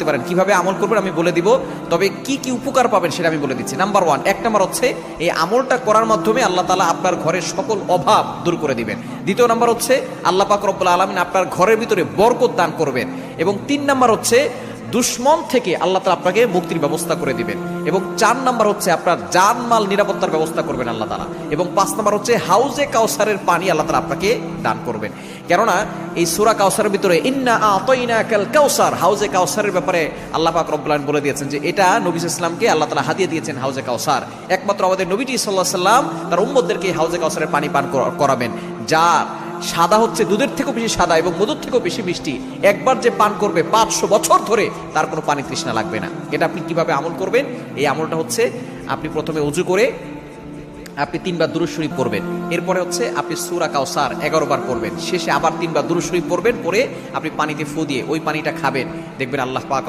করতে পারেন। কিভাবে আমল করবেন আমি বলে দিব, তবে কি কি উপকার পাবেন সেটা আমি বলে দিচ্ছি। নাম্বার 1, 1 নাম্বার হচ্ছে এই আমলটা করার মাধ্যমে আল্লাহ তাআলা আপনার ঘরের সকল অভাব দূর করে দিবেন। দ্বিতীয় নাম্বার হচ্ছে আল্লাহ পাক রব্বুল আলামিন আপনার ঘরের ভিতরে বরকত দান করবেন। এবং 3 নাম্বার হচ্ছে দুশ্মন থেকে আল্লাহ তাআলা আপনাকে মুক্তির ব্যবস্থা করে দিবেন। এবং 4 নাম্বার হচ্ছে আপনার জানমাল নিরাপত্তার ব্যবস্থা করবেন আল্লাহ তাআলা। এবং 5 নাম্বার হচ্ছে হাউজে কাউসারের পানি আল্লাহ তাআলা আপনাকে দান করবেন। কেননা এই সূরা কাউসারের ভিতরে ইন্না আতাইনাকাল কাউসার, হাউজে কাউসারের ব্যাপারে আল্লাহ পাক রব্বুল আলামিন বলে দিয়েছেন যে এটা নবী সাল্লাল্লাহু আলাইহি ওয়াসাল্লামকে আল্লাহ তাআলা হাদিয়া দিয়েছেন হাউজে কাউসার। একমাত্র আমাদের নবীজি সাল্লাল্লাহু আলাইহি ওয়াসাল্লাম তার উম্মতদেরকে হাউজে কাউসারের পানি পান করাবেন, যা সাদা হচ্ছে দুধের থেকেও বেশি সাদা এবং মধুর থেকেও বেশি মিষ্টি। একবার যে পান করবে 500 বছর ধরে তার কোনো পানি তৃষ্ণা লাগবে না। এটা আপনি কিভাবে আমল করবেন? এই আমলটা হচ্ছে আপনি প্রথমে ওযু করে আপনি 3 বার দুরূদ শরীফ পড়বেন। এরপরে হচ্ছে আপনি সূরা কাউসার 11 বার পড়বেন। শেষে আবার 3 বার দুরূদ শরীফ পড়বেন, পরে আপনি পানিতে ফু দিয়ে ওই পানিটা খাবেন। দেখবেন আল্লাহ পাক